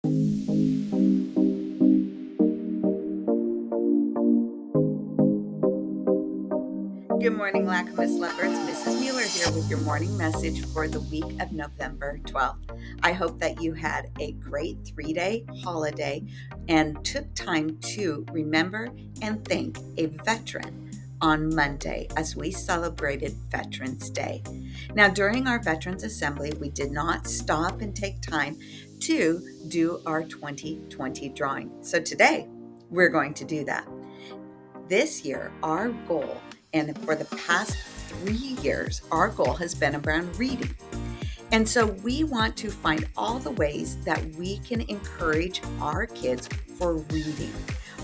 Good morning, Lacamas lovers. Mrs. Mueller here with your morning message for the week of November 12th. I hope that you had a great 3-day holiday and took time to remember and thank a veteran on Monday as we celebrated Veterans Day. Now, during our Veterans Assembly, we did not stop and take time to do our 2020 drawing. So today, we're going to do that. This year, our goal, and for the past 3 years, our goal has been around reading. And so we want to find all the ways that we can encourage our kids for reading.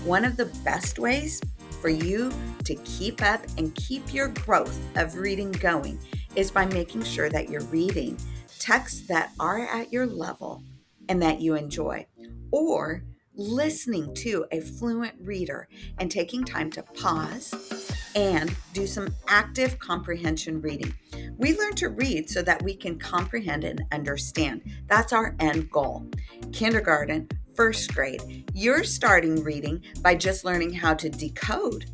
One of the best ways for you to keep up and keep your growth of reading going is by making sure that you're reading texts that are at your level and that you enjoy, or listening to a fluent reader and taking time to pause and do some active comprehension reading. We learn to read so that we can comprehend and understand. That's our end goal. Kindergarten, first grade, you're starting reading by just learning how to decode,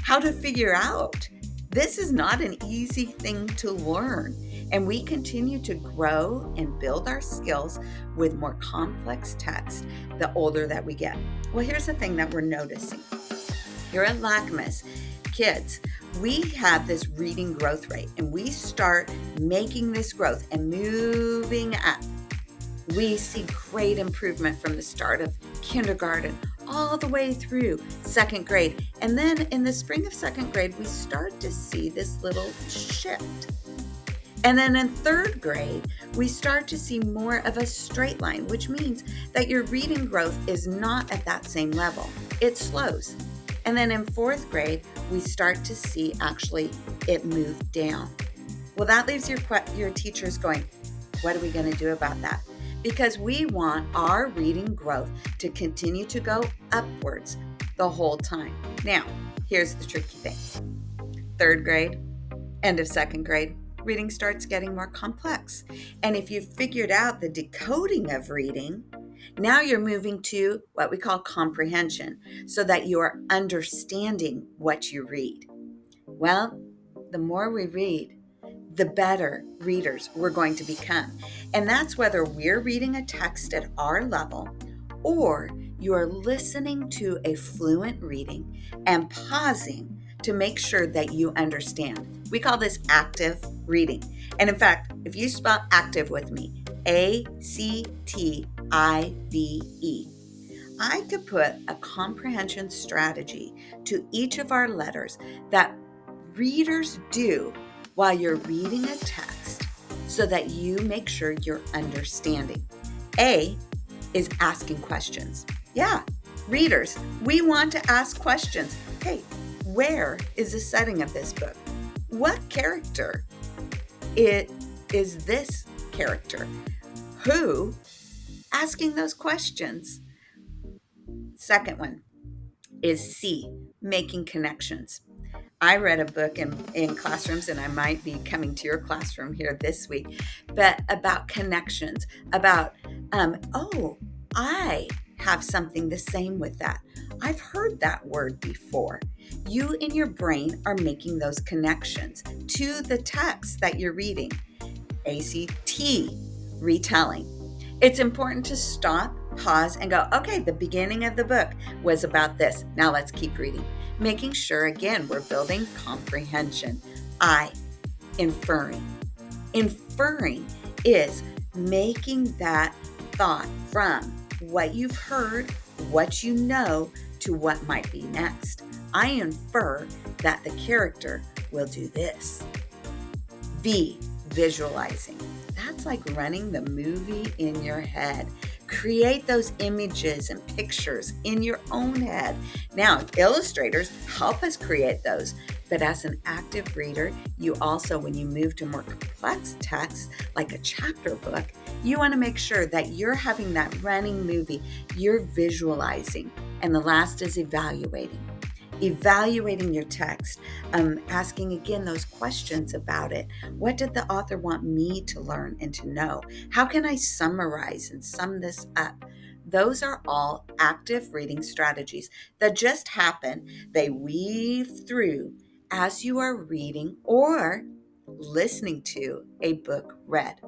how to figure out. This is not an easy thing to learn. And we continue to grow and build our skills with more complex text the older that we get. Well, here's the thing that we're noticing. Here at Lacamas, kids, we have this reading growth rate, and we start making this growth and moving up. We see great improvement from the start of kindergarten all the way through second grade. And then in the spring of second grade, we start to see this little shift. And then in third grade, we start to see more of a straight line, which means that your reading growth is not at that same level. It slows. And then in fourth grade, we start to see actually it move down. Well, that leaves your teachers going, what are we going to do about that? Because we want our reading growth to continue to go upwards the whole time. Now, here's the tricky thing. Third grade, end of second grade, reading starts getting more complex. And if you've figured out the decoding of reading, now you're moving to what we call comprehension, so that you are understanding what you read. Well, the more we read, the better readers we're going to become. And that's whether we're reading a text at our level or you are listening to a fluent reading and pausing to make sure that you understand. We call this active reading. And in fact, if you spell active with me, ACTIVE, I could put a comprehension strategy to each of our letters that readers do while you're reading a text so that you make sure you're understanding. A is asking questions. Yeah, readers, we want to ask questions. Hey, where is the setting of this book? What character is this character? Who? Asking those questions. Second one is C, making connections. I read a book in classrooms, and I might be coming to your classroom here this week, but about connections, about, I have something the same with that. I've heard that word before. You in your brain are making those connections to the text that you're reading. ACT, retelling. It's important to stop, pause, and go, okay, the beginning of the book was about this. Now let's keep reading. Making sure, again, we're building comprehension. I, inferring. Inferring is making that thought from what you've heard, what you know, to what might be next. I infer that the character will do this. V, visualizing. That's like running the movie in your head. Create those images and pictures in your own head. Now, illustrators help us create those, but as an active reader, you also, when you move to more complex texts, like a chapter book, you want to make sure that you're having that running movie, you're visualizing. And the last is evaluating. Evaluating your text, asking again those questions about it. What did the author want me to learn and to know? How can I summarize and sum this up Those are all active reading strategies that just happen. They weave through as you are reading or listening to a book read.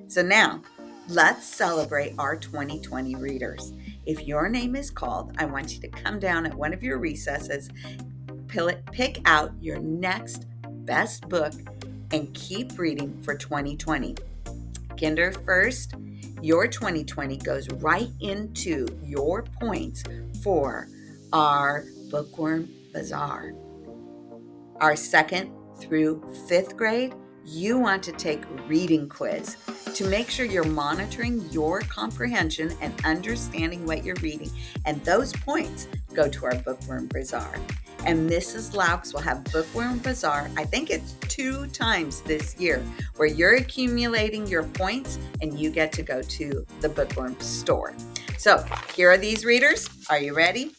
So now, let's celebrate our 2020 readers. If your name is called, I want you to come down at one of your recesses, pick out your next best book, and keep reading for 2020. Kinder first, your 2020 goes right into your points for our Bookworm Bazaar. Our 2nd through 5th grade, you want to take reading quiz to make sure you're monitoring your comprehension and understanding what you're reading. And those points go to our Bookworm Bazaar. And Mrs. Laux will have Bookworm Bazaar, I think it's 2 times this year, where you're accumulating your points and you get to go to the Bookworm store. So here are these readers. Are you ready?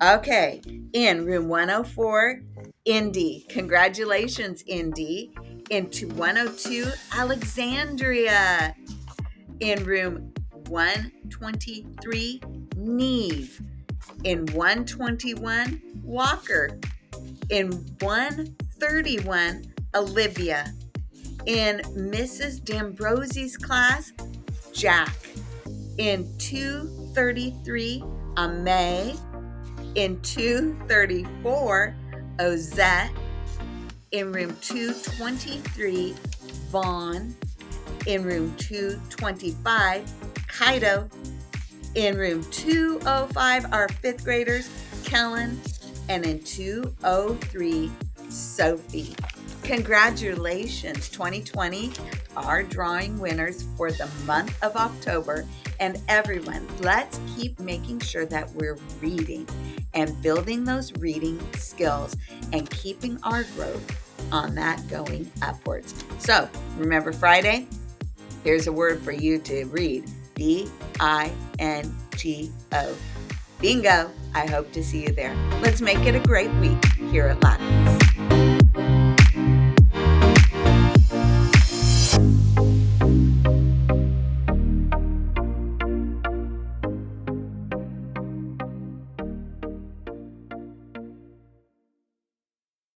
Okay, in room 104, Indy. Congratulations, Indy. Into 102, Alexandria. In room 123, Neve. In 121, Walker. In 131, Olivia. In Mrs. D'Ambrosi's class, Jack. In 233, Amay. In 234, Ozette. In room 223, Vaughn. In room 225, Kaido. In room 205, our 5th graders, Kellen. And in 203, Sophie. Congratulations, 2020 are drawing winners for the month of October. And everyone, let's keep making sure that we're reading and building those reading skills and keeping our growth on that going upwards. So remember Friday? Here's a word for you to read. B-I-N-G-O. Bingo. I hope to see you there. Let's make it a great week here at Latinx.